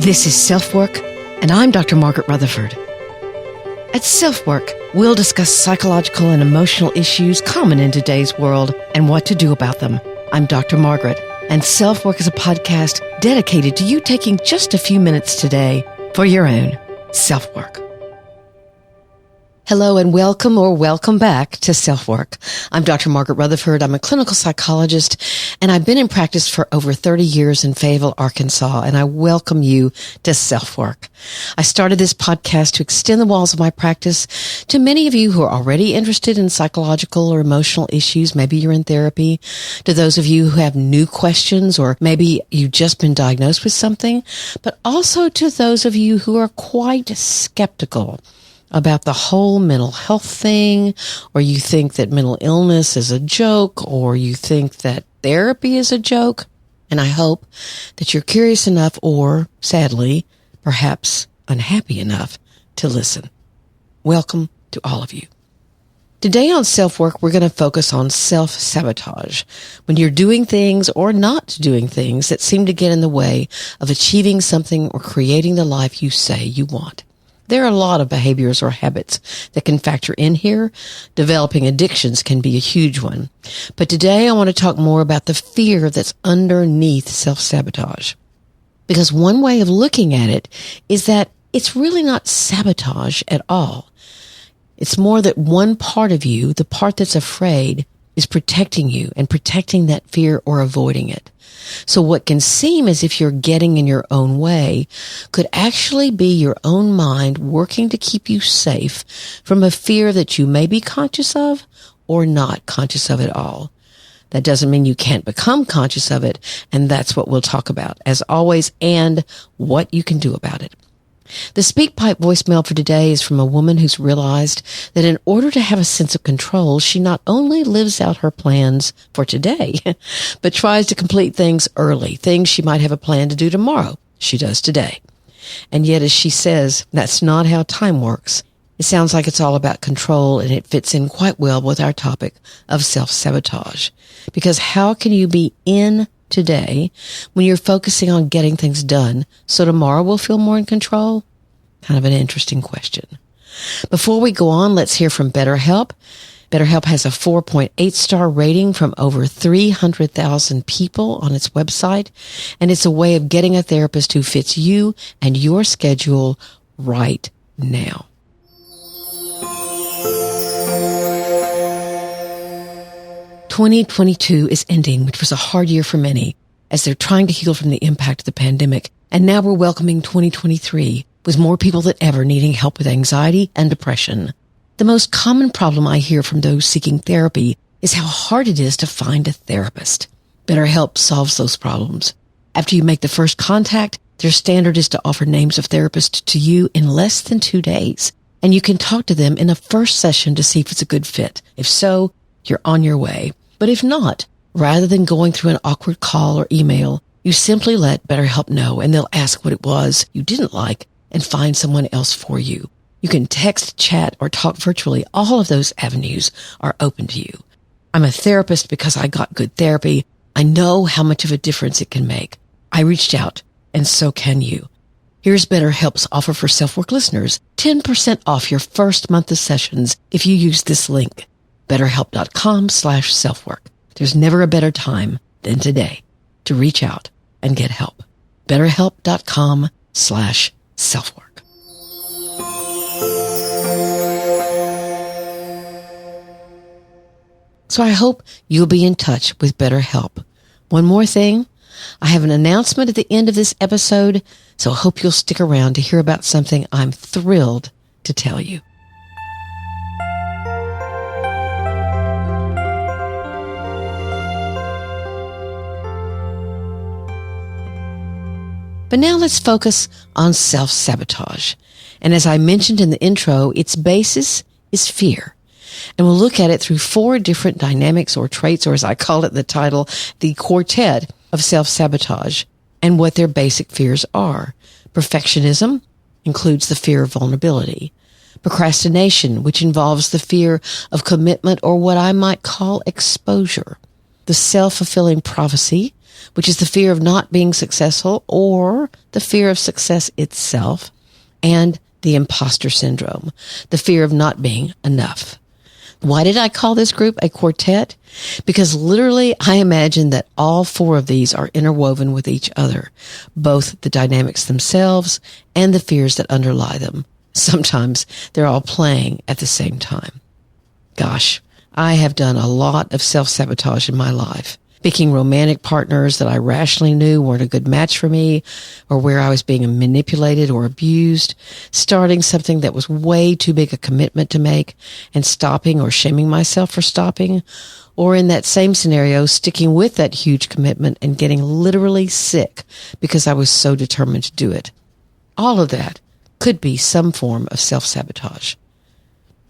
This is Self-Work, and I'm Dr. Margaret Rutherford. At Self-Work, we'll discuss psychological and emotional issues common in today's world and what to do about them. I'm Dr. Margaret, and Self-Work is a podcast dedicated to you taking just a few minutes today for your own self-work. Hello and welcome back to Self-Work. I'm Dr. Margaret Rutherford. I'm a clinical psychologist, and I've been in practice for over 30 years in Fayetteville, Arkansas, and I welcome you to Self-Work. I started this podcast to extend the walls of my practice to many of you who are already interested in psychological or emotional issues. Maybe you're in therapy. To those of you who have new questions, or maybe you've just been diagnosed with something, but also to those of you who are quite skeptical about the whole mental health thing, or you think that mental illness is a joke, or you think that therapy is a joke. And I hope that you're curious enough, or sadly, perhaps unhappy enough to listen. Welcome to all of you. Today on Self-Work, we're going to focus on self-sabotage, when you're doing things or not doing things that seem to get in the way of achieving something or creating the life you say you want. There are a lot of behaviors or habits that can factor in here. Developing addictions can be a huge one. But today I want to talk more about the fear that's underneath self-sabotage. Because one way of looking at it is that it's really not sabotage at all. It's more that one part of you, the part that's afraid, is protecting you and protecting that fear or avoiding it. So what can seem as if you're getting in your own way could actually be your own mind working to keep you safe from a fear that you may be conscious of or not conscious of at all. That doesn't mean you can't become conscious of it, and that's what we'll talk about, as always, and what you can do about it. The SpeakPipe voicemail for today is from a woman who's realized that in order to have a sense of control, she not only lives out her plans for today, but tries to complete things early, things she might have a plan to do tomorrow. She does today. And yet, as she says, that's not how time works. It sounds like it's all about control, and it fits in quite well with our topic of self-sabotage. Because how can you be in today when you're focusing on getting things done so tomorrow will feel more in control? Kind of an interesting question. Before we go on, let's hear from BetterHelp. BetterHelp has a 4.8 star rating from over 300,000 people on its website, and it's a way of getting a therapist who fits you and your schedule right now. "2022 is ending, which was a hard year for many, as they're trying to heal from the impact of the pandemic. And now we're welcoming 2023, with more people than ever needing help with anxiety and depression. The most common problem I hear from those seeking therapy is how hard it is to find a therapist. BetterHelp solves those problems. After you make the first contact, their standard is to offer names of therapists to you in less than 2 days. And you can talk to them in a first session to see if it's a good fit. If so, you're on your way. But if not, rather than going through an awkward call or email, you simply let BetterHelp know, and they'll ask what it was you didn't like and find someone else for you. You can text, chat, or talk virtually. All of those avenues are open to you. I'm a therapist because I got good therapy. I know how much of a difference it can make. I reached out, and so can you. Here's BetterHelp's offer for Self-Work listeners. 10% off your first month of sessions if you use this link. BetterHelp.com/selfwork. There's never a better time than today to reach out and get help. BetterHelp.com/selfwork. So I hope you'll be in touch with BetterHelp. One more thing. I have an announcement at the end of this episode, so I hope you'll stick around to hear about something I'm thrilled to tell you. But now let's focus on self-sabotage. And as I mentioned in the intro, its basis is fear. And we'll look at it through 4 different dynamics or traits, or as I call it in the title, the Quartet of self-sabotage, and what their basic fears are. Perfectionism includes the fear of vulnerability. Procrastination, which involves the fear of commitment or what I might call exposure. The self-fulfilling prophecy, which is the fear of not being successful or the fear of success itself, and the imposter syndrome, the fear of not being enough. Why did I call this group a quartet? Because literally I imagine that all four of these are interwoven with each other, both the dynamics themselves and the fears that underlie them. Sometimes they're all playing at the same time. Gosh, I have done a lot of self-sabotage in my life. Picking romantic partners that I rationally knew weren't a good match for me, or where I was being manipulated or abused, starting something that was way too big a commitment to make, and stopping or shaming myself for stopping, or in that same scenario, sticking with that huge commitment and getting literally sick because I was so determined to do it. All of that could be some form of self-sabotage.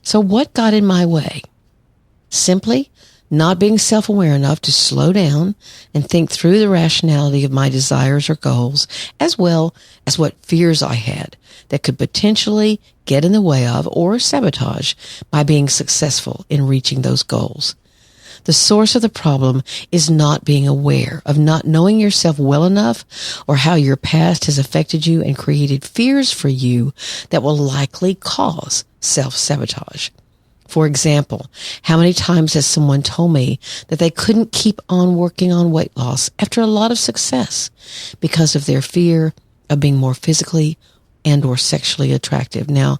So what got in my way? Simply not being self-aware enough to slow down and think through the rationality of my desires or goals, as well as what fears I had that could potentially get in the way of or sabotage my being successful in reaching those goals. The source of the problem is not being aware of not knowing yourself well enough or how your past has affected you and created fears for you that will likely cause self-sabotage. For example, how many times has someone told me that they couldn't keep on working on weight loss after a lot of success because of their fear of being more physically and or sexually attractive? Now,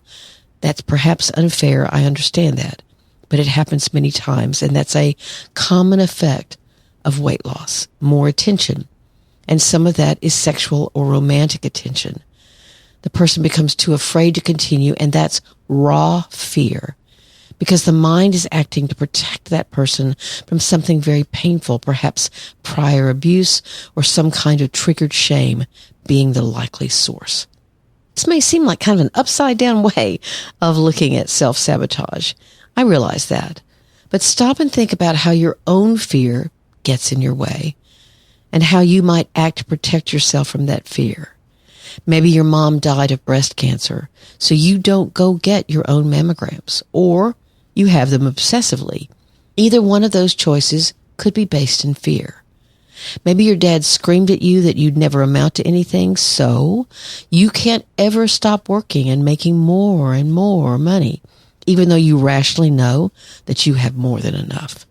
that's perhaps unfair. I understand that, but it happens many times, and that's a common effect of weight loss, more attention. And some of that is sexual or romantic attention. The person becomes too afraid to continue, and that's raw fear, because the mind is acting to protect that person from something very painful, perhaps prior abuse or some kind of triggered shame being the likely source. This may seem like kind of an upside down way of looking at self-sabotage. I realize that. But stop and think about how your own fear gets in your way and how you might act to protect yourself from that fear. Maybe your mom died of breast cancer, so you don't go get your own mammograms, or you have them obsessively. Either one of those choices could be based in fear. Maybe your dad screamed at you that you'd never amount to anything, so you can't ever stop working and making more and more money, even though you rationally know that you have more than enough.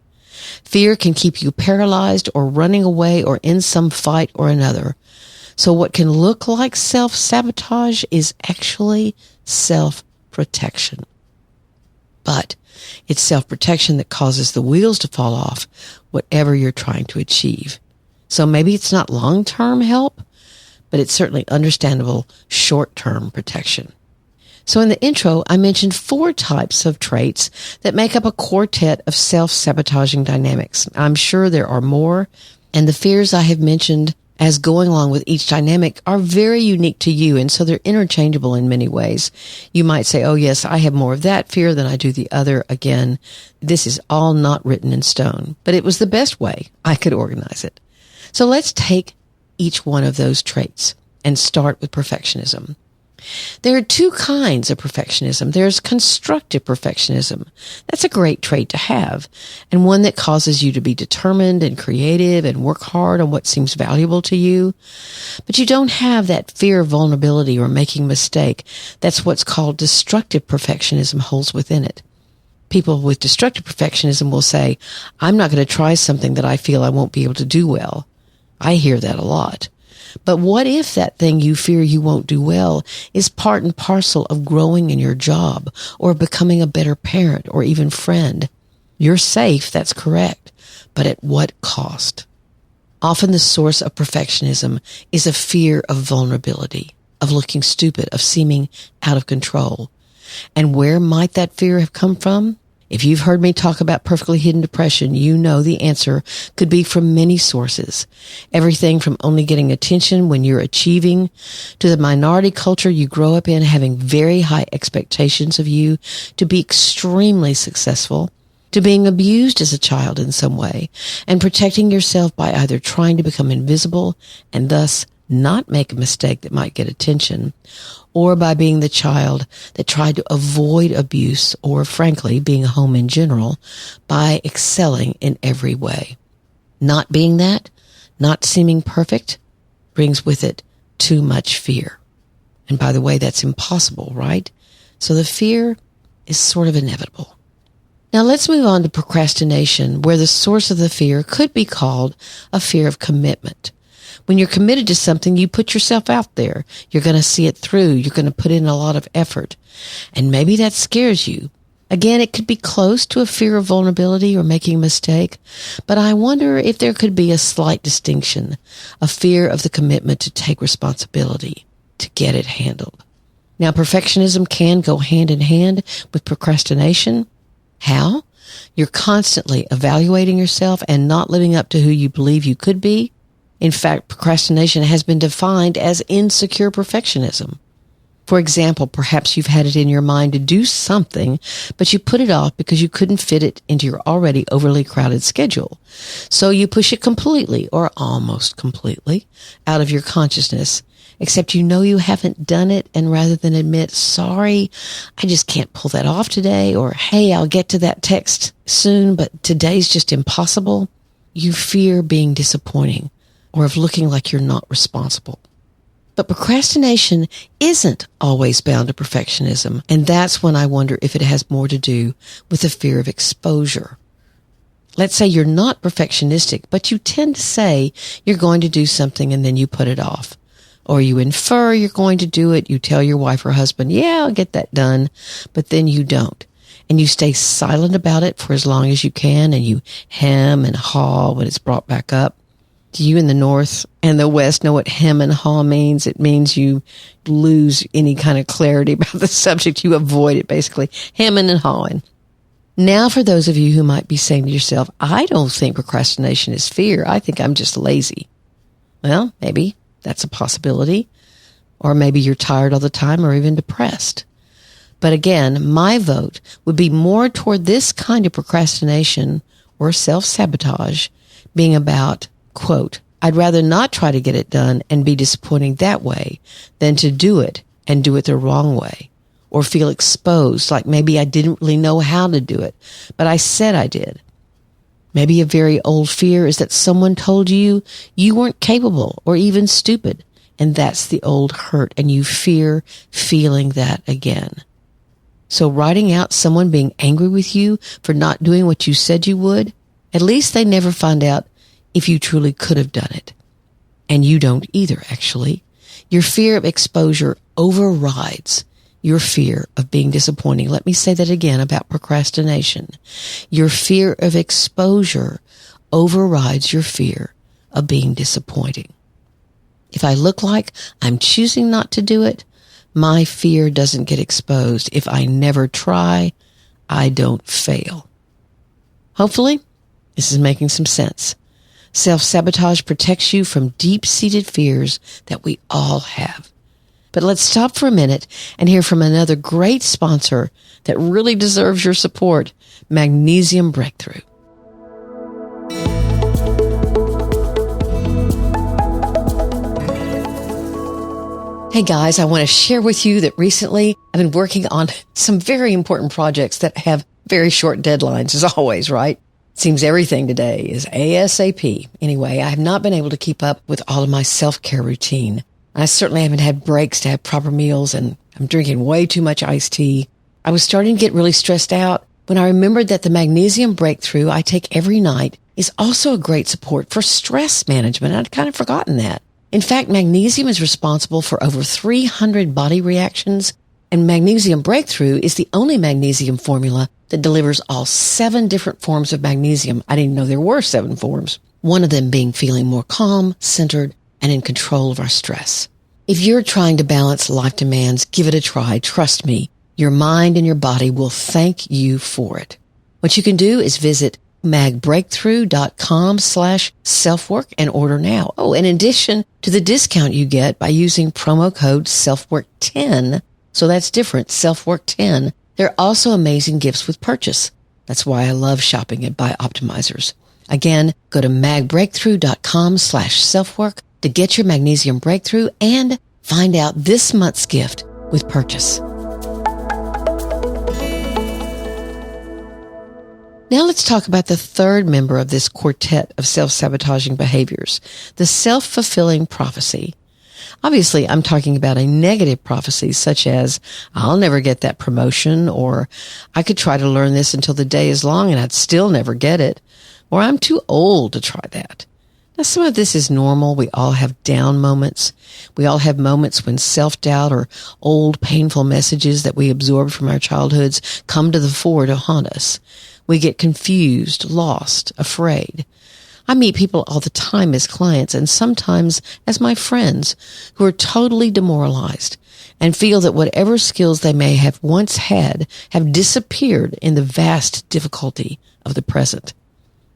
Fear can keep you paralyzed or running away or in some fight or another. So what can look like self-sabotage is actually self-protection. But it's self-protection that causes the wheels to fall off, whatever you're trying to achieve. So maybe it's not long-term help, but it's certainly understandable short-term protection. So in the intro, I mentioned 4 types of traits that make up a quartet of self-sabotaging dynamics. I'm sure there are more, and the fears I have mentioned as going along with each dynamic are very unique to you, and so they're interchangeable in many ways. You might say, oh yes, I have more of that fear than I do the other. Again, this is all not written in stone, but it was the best way I could organize it. So let's take each one of those traits and start with perfectionism. There are 2 kinds of perfectionism. There's constructive perfectionism. That's a great trait to have, and one that causes you to be determined and creative and work hard on what seems valuable to you. But you don't have that fear of vulnerability or making a mistake. That's what's called destructive perfectionism holds within it. People with destructive perfectionism will say, I'm not going to try something that I feel I won't be able to do well. I hear that a lot. But what if that thing you fear you won't do well is part and parcel of growing in your job or becoming a better parent or even friend? You're safe, that's correct, but at what cost? Often the source of perfectionism is a fear of vulnerability, of looking stupid, of seeming out of control. And where might that fear have come from? If you've heard me talk about perfectly hidden depression, you know the answer could be from many sources. Everything from only getting attention when you're achieving, to the minority culture you grow up in having very high expectations of you to be extremely successful, to being abused as a child in some way, and protecting yourself by either trying to become invisible and thus not make a mistake that might get attention, or by being the child that tried to avoid abuse, or frankly, being home in general, by excelling in every way. Not being that, Not seeming perfect brings with it too much fear. And by the way, that's impossible, right? So the fear is sort of inevitable. Now let's move on to procrastination, where the source of the fear could be called a fear of commitment. When you're committed to something, you put yourself out there. You're going to see it through. You're going to put in a lot of effort. And maybe that scares you. Again, it could be close to a fear of vulnerability or making a mistake, but I wonder if there could be a slight distinction, a fear of the commitment to take responsibility, to get it handled. Now, perfectionism can go hand in hand with procrastination. How? You're constantly evaluating yourself and not living up to who you believe you could be. In fact, procrastination has been defined as insecure perfectionism. For example, perhaps you've had it in your mind to do something, but you put it off because you couldn't fit it into your already overly crowded schedule. So you push it completely, or almost completely, out of your consciousness, except you know you haven't done it, and rather than admit, sorry, I just can't pull that off today, or hey, I'll get to that text soon, but today's just impossible, you fear being disappointing or of looking like you're not responsible. But procrastination isn't always bound to perfectionism, and that's when I wonder if it has more to do with the fear of exposure. Let's say you're not perfectionistic, but you tend to say you're going to do something and then you put it off. Or you infer you're going to do it, you tell your wife or husband, yeah, I'll get that done, but then you don't. And you stay silent about it for as long as you can, and you hem and haw when it's brought back up. Do you in the North and the West know what hem and haw means? It means you lose any kind of clarity about the subject. You avoid it, basically. Hemming and hawing. Now, for those of you who might be saying to yourself, I don't think procrastination is fear. I think I'm just lazy. Well, maybe that's a possibility. Or maybe you're tired all the time or even depressed. But again, my vote would be more toward this kind of procrastination or self-sabotage being about, quote, I'd rather not try to get it done and be disappointing that way than to do it and do it the wrong way, or feel exposed, like maybe I didn't really know how to do it, but I said I did. Maybe a very old fear is that someone told you you weren't capable or even stupid, and that's the old hurt, and you fear feeling that again. So writing out someone being angry with you for not doing what you said you would, at least they never find out if you truly could have done it. And you don't either, actually. Your fear of exposure overrides your fear of being disappointing. Let me say that again about procrastination. Your fear of exposure overrides your fear of being disappointing. If I look like I'm choosing not to do it, my fear doesn't get exposed. If I never try, I don't fail. Hopefully, this is making some sense. Self-sabotage protects you from deep-seated fears that we all have. But let's stop for a minute and hear from another great sponsor that really deserves your support, Magnesium Breakthrough. Hey guys, I want to share with you that recently I've been working on some very important projects that have very short deadlines, as always, right? Seems everything today is ASAP. Anyway, I have not been able to keep up with all of my self-care routine. I certainly haven't had breaks to have proper meals, and I'm drinking way too much iced tea. I was starting to get really stressed out when I remembered that the Magnesium Breakthrough I take every night is also a great support for stress management. I'd kind of forgotten that. In fact, magnesium is responsible for over 300 body reactions, and Magnesium Breakthrough is the only magnesium formula that delivers all 7 different forms of magnesium. I didn't know there were 7 forms. One of them being feeling more calm, centered, and in control of our stress. If you're trying to balance life demands, give it a try. Trust me, your mind and your body will thank you for it. What you can do is visit magbreakthrough.com/selfwork and order now. Oh, in addition to the discount you get by using promo code SelfWork10, so that's different, SelfWork10, there are also amazing gifts with purchase. That's why I love shopping at Buy Optimizers. Again, go to magbreakthrough.com/selfwork to get your Magnesium Breakthrough and find out this month's gift with purchase. Now let's talk about the third member of this quartet of self-sabotaging behaviors, the self-fulfilling prophecy. Obviously, I'm talking about a negative prophecy such as, I'll never get that promotion, or I could try to learn this until the day is long and I'd still never get it, or I'm too old to try that. Now, some of this is normal. We all have down moments. We all have moments when self-doubt or old painful messages that we absorbed from our childhoods come to the fore to haunt us. We get confused, lost, afraid. I meet people all the time as clients and sometimes as my friends who are totally demoralized and feel that whatever skills they may have once had have disappeared in the vast difficulty of the present.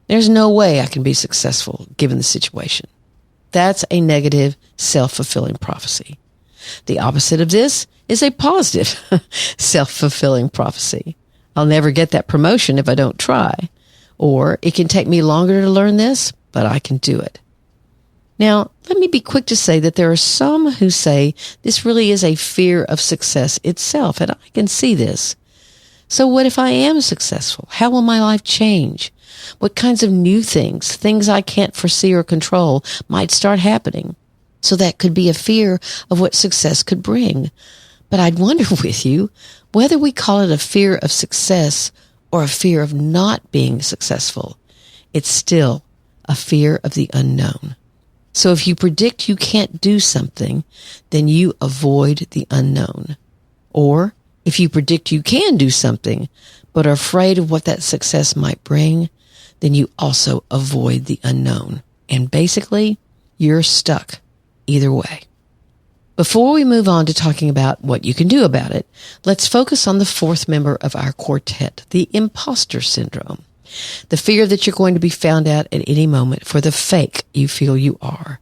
There's no way I can be successful given the situation. That's a negative, self-fulfilling prophecy. The opposite of this is a positive, self-fulfilling prophecy. I'll never get that promotion if I don't try. Or it can take me longer to learn this, but I can do it. Now, let me be quick to say that there are some who say this really is a fear of success itself, and I can see this. So what if I am successful? How will my life change? What kinds of new things I can't foresee or control, might start happening? So that could be a fear of what success could bring. But I'd wonder with you whether we call it a fear of success or a fear of not being successful. It's still a fear of the unknown. So if you predict you can't do something, then you avoid the unknown. Or if you predict you can do something, but are afraid of what that success might bring, then you also avoid the unknown. And basically, you're stuck either way. Before we move on to talking about what you can do about it, let's focus on the fourth member of our quartet, the imposter syndrome. The fear that you're going to be found out at any moment for the fake you feel you are.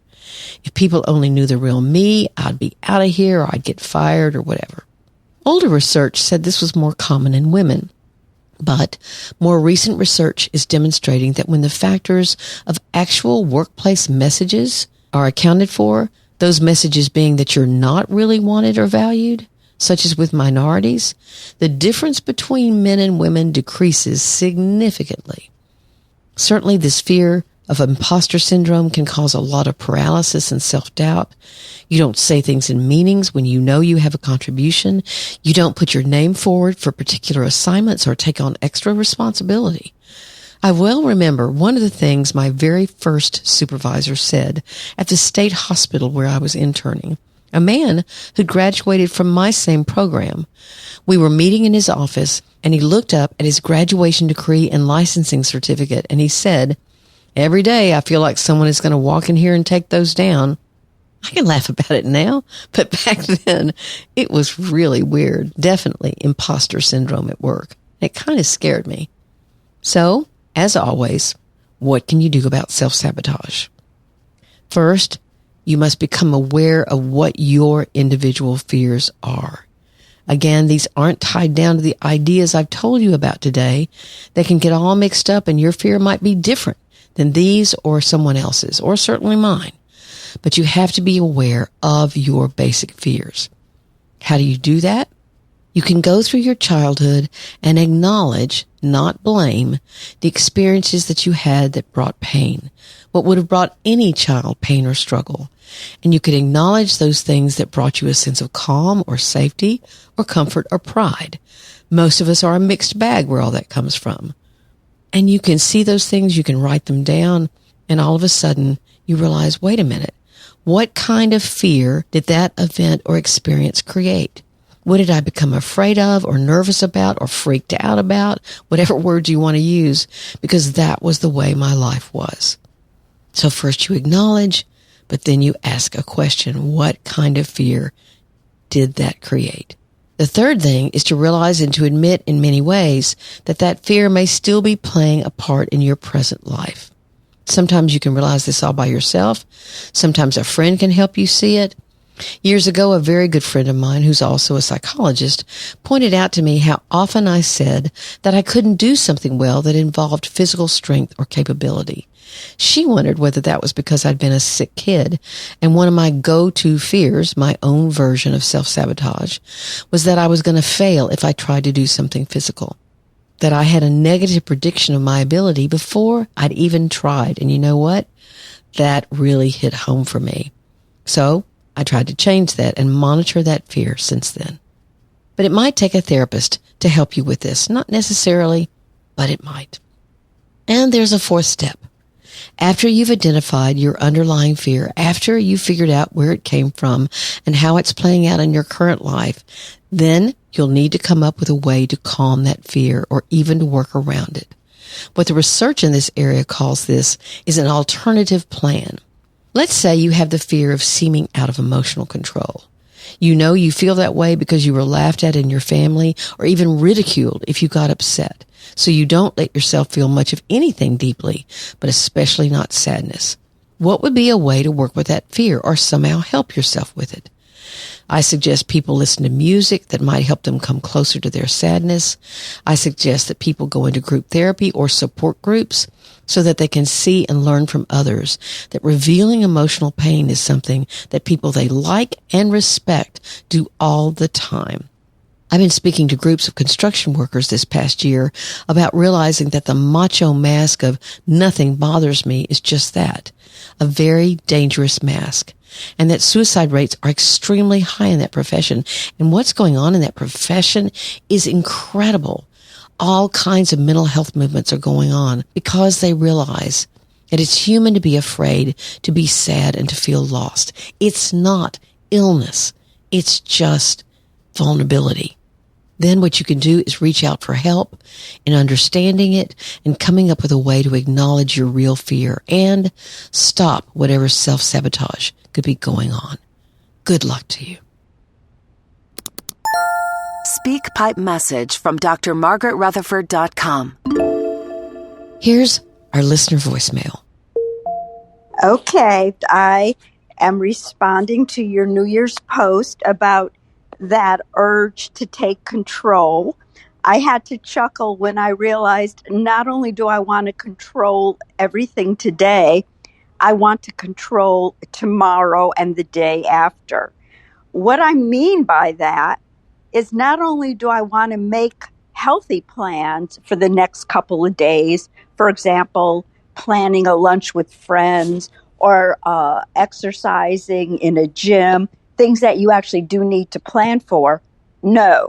If people only knew the real me, I'd be out of here or I'd get fired or whatever. Older research said this was more common in women. But more recent research is demonstrating that when the factors of actual workplace messages are accounted for, those messages being that you're not really wanted or valued, such as with minorities, the difference between men and women decreases significantly. Certainly, this fear of imposter syndrome can cause a lot of paralysis and self-doubt. You don't say things in meetings when you know you have a contribution. You don't put your name forward for particular assignments or take on extra responsibility. I well remember one of the things my very first supervisor said at the state hospital where I was interning, a man who graduated from my same program. We were meeting in his office, and he looked up at his graduation decree and licensing certificate, and he said, "Every day I feel like someone is going to walk in here and take those down." I can laugh about it now, but back then it was really weird. Definitely imposter syndrome at work. It kind of scared me. So, as always, what can you do about self-sabotage? First, you must become aware of what your individual fears are. Again, these aren't tied down to the ideas I've told you about today. They can get all mixed up, and your fear might be different than these or someone else's, or certainly mine. But you have to be aware of your basic fears. How do you do that? You can go through your childhood and acknowledge, not blame, the experiences that you had that brought pain, what would have brought any child pain or struggle. And you can acknowledge those things that brought you a sense of calm or safety or comfort or pride. Most of us are a mixed bag where all that comes from. And you can see those things, you can write them down, and all of a sudden you realize, wait a minute, what kind of fear did that event or experience create? What did I become afraid of or nervous about or freaked out about? Whatever words you want to use, because that was the way my life was. So first you acknowledge, but then you ask a question. What kind of fear did that create? The third thing is to realize and to admit in many ways that that fear may still be playing a part in your present life. Sometimes you can realize this all by yourself. Sometimes a friend can help you see it. Years ago, a very good friend of mine, who's also a psychologist, pointed out to me how often I said that I couldn't do something well that involved physical strength or capability. She wondered whether that was because I'd been a sick kid, and one of my go-to fears, my own version of self-sabotage, was that I was going to fail if I tried to do something physical. that I had a negative prediction of my ability before I'd even tried. And you know what? That really hit home for me. So I tried to change that and monitor that fear since then. But it might take a therapist to help you with this. Not necessarily, but it might. And there's a fourth step. After you've identified your underlying fear, after you've figured out where it came from and how it's playing out in your current life, then you'll need to come up with a way to calm that fear or even to work around it. What the research in this area calls this is an alternative plan. Let's say you have the fear of seeming out of emotional control. You know you feel that way because you were laughed at in your family or even ridiculed if you got upset. So you don't let yourself feel much of anything deeply, but especially not sadness. What would be a way to work with that fear or somehow help yourself with it? I suggest people listen to music that might help them come closer to their sadness. I suggest that people go into group therapy or support groups so that they can see and learn from others that revealing emotional pain is something that people they like and respect do all the time. I've been speaking to groups of construction workers this past year about realizing that the macho mask of nothing bothers me is just that, a very dangerous mask, and that suicide rates are extremely high in that profession. And what's going on in that profession is incredible. All kinds of mental health movements are going on because they realize that it's human to be afraid, to be sad, and to feel lost. It's not illness. It's just vulnerability. Then what you can do is reach out for help in understanding it and coming up with a way to acknowledge your real fear and stop whatever self-sabotage could be going on. Good luck to you. SpeakPipe message from drmargaretrutherford.com. Here's our listener voicemail. Okay, I am responding to your New Year's post about that urge to take control. I had to chuckle when I realized not only do I want to control everything today, I want to control tomorrow and the day after. What I mean by that is not only do I want to make healthy plans for the next couple of days, for example, planning a lunch with friends or exercising in a gym, things that you actually do need to plan for. No,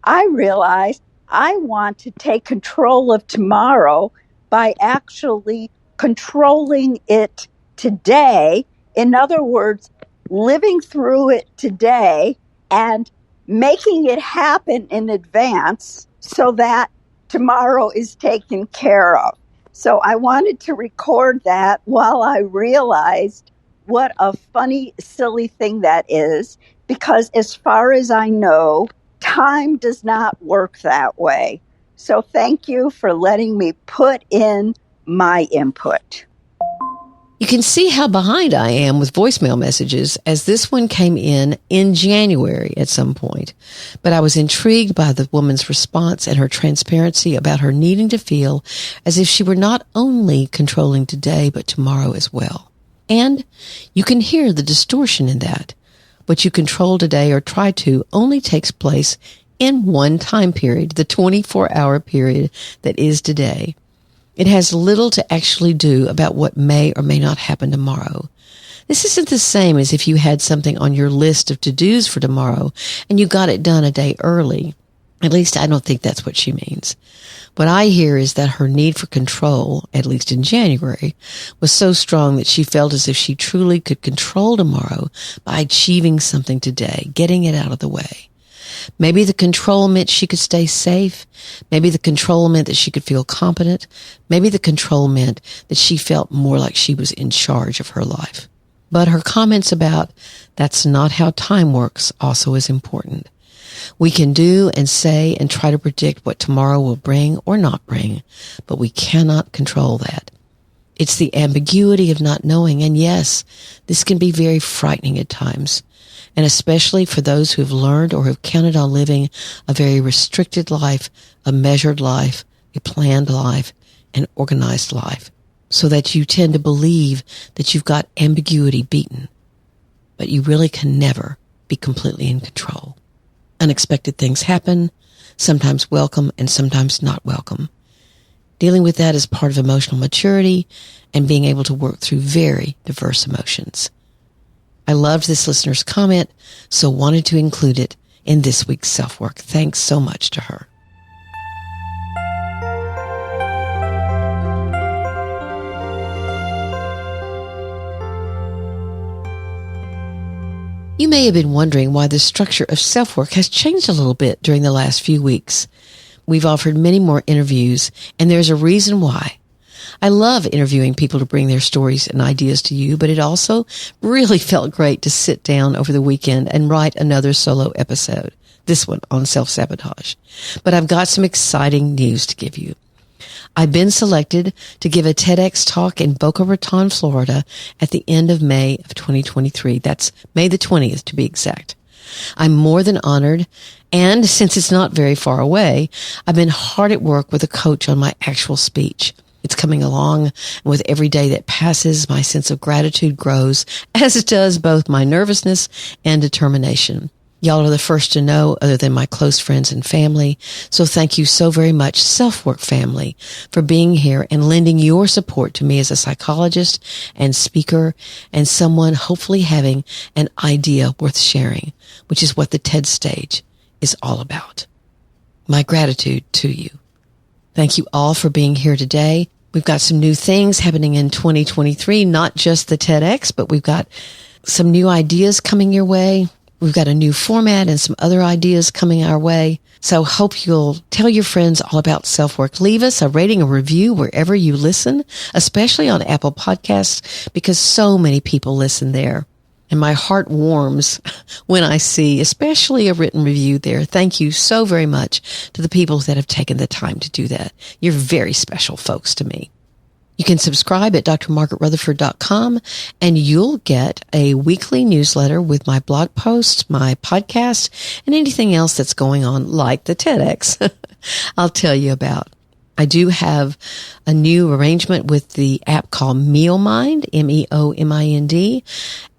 I realized I want to take control of tomorrow by actually controlling it today. In other words, living through it today and making it happen in advance so that tomorrow is taken care of. So I wanted to record that while I realized what a funny, silly thing that is, because as far as I know, time does not work that way. So thank you for letting me put in my input. You can see how behind I am with voicemail messages, as this one came in January at some point. But I was intrigued by the woman's response and her transparency about her needing to feel as if she were not only controlling today, but tomorrow as well. And you can hear the distortion in that. What you control today or try to only takes place in one time period, the 24-hour period that is today. It has little to actually do about what may or may not happen tomorrow. This isn't the same as if you had something on your list of to-dos for tomorrow and you got it done a day early. At least I don't think that's what she means. What I hear is that her need for control, at least in January, was so strong that she felt as if she truly could control tomorrow by achieving something today, getting it out of the way. Maybe the control meant she could stay safe. Maybe the control meant that she could feel competent. Maybe the control meant that she felt more like she was in charge of her life. But her comments about that's not how time works also is important. We can do and say and try to predict what tomorrow will bring or not bring, but we cannot control that. It's the ambiguity of not knowing, and yes, this can be very frightening at times, and especially for those who have learned or have counted on living a very restricted life, a measured life, a planned life, an organized life, so that you tend to believe that you've got ambiguity beaten, but you really can never be completely in control. Unexpected things happen. sometimes welcome and sometimes not welcome. Dealing with that is part of emotional maturity and being able to work through very diverse emotions. I loved this listener's comment, so wanted to include it in this week's Self-Work. Thanks so much to her. You may have been wondering why the structure of Self-Work has changed a little bit during the last few weeks. We've offered many more interviews, and there's a reason why. I love interviewing people to bring their stories and ideas to you, but it also really felt great to sit down over the weekend and write another solo episode, this one on self-sabotage. But I've got some exciting news to give you. I've been selected to give a TEDx talk in Boca Raton, Florida at the end of May of 2023. That's May the 20th to be exact. I'm more than honored, and since it's not very far away, I've been hard at work with a coach on my actual speech. It's coming along, and with every day that passes, my sense of gratitude grows, as does both my nervousness and determination. Y'all are the first to know other than my close friends and family. So thank you so very much, Self-Work family, for being here and lending your support to me as a psychologist and speaker and someone hopefully having an idea worth sharing, which is what the TED stage is all about. My gratitude to you. Thank you all for being here today. We've got some new things happening in 2023, not just the TEDx, but we've got some new ideas coming your way. We've got a new format and some other ideas coming our way. So hope you'll tell your friends all about Self-Work. Leave us a rating or review wherever you listen, especially on Apple Podcasts, because so many people listen there. And my heart warms when I see, especially a written review there. Thank you so very much to the people that have taken the time to do that. You're very special folks to me. You can subscribe at drmargaretrutherford.com, and you'll get a weekly newsletter with my blog posts, my podcast, and anything else that's going on, like the TEDx I'll tell you about. I do have a new arrangement with the app called MealMind, MEOMIND.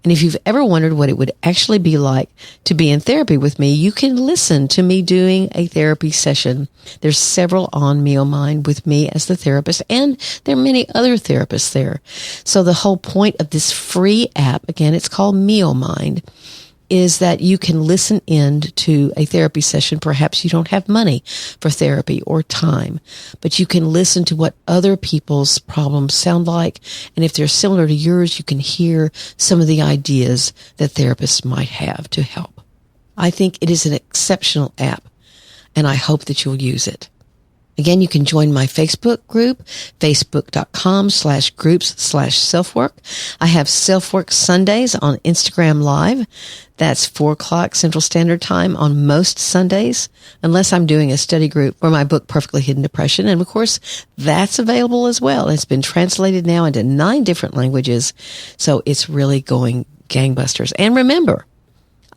And if you've ever wondered what it would actually be like to be in therapy with me, you can listen to me doing a therapy session. There's several on MealMind with me as the therapist, and there are many other therapists there. So the whole point of this free app, again, it's called MealMind, is that you can listen in to a therapy session. Perhaps you don't have money for therapy or time, but you can listen to what other people's problems sound like. And if they're similar to yours, you can hear some of the ideas that therapists might have to help. I think it is an exceptional app, and I hope that you'll use it. Again, you can join my Facebook group, facebook.com/groups/selfwork. I have Self-Work Sundays on Instagram Live. That's 4:00 Central Standard Time on most Sundays, unless I'm doing a study group for my book, Perfectly Hidden Depression. And of course, that's available as well. It's been translated now into 9 different languages. So it's really going gangbusters. And remember,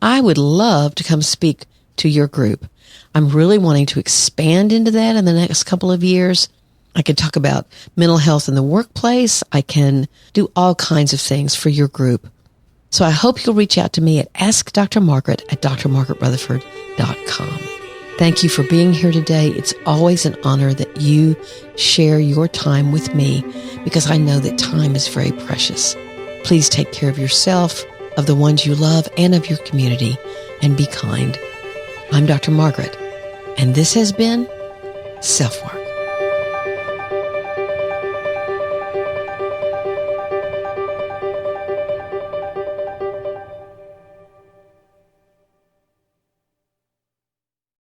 I would love to come speak to your group. I'm really wanting to expand into that in the next couple of years. I can talk about mental health in the workplace. I can do all kinds of things for your group. So I hope you'll reach out to me at askdrmargaret@drmargaretrutherford.com. Thank you for being here today. It's always an honor that you share your time with me, because I know that time is very precious. Please take care of yourself, of the ones you love, and of your community, and be kind. I'm Dr. Margaret, and this has been Self-Work.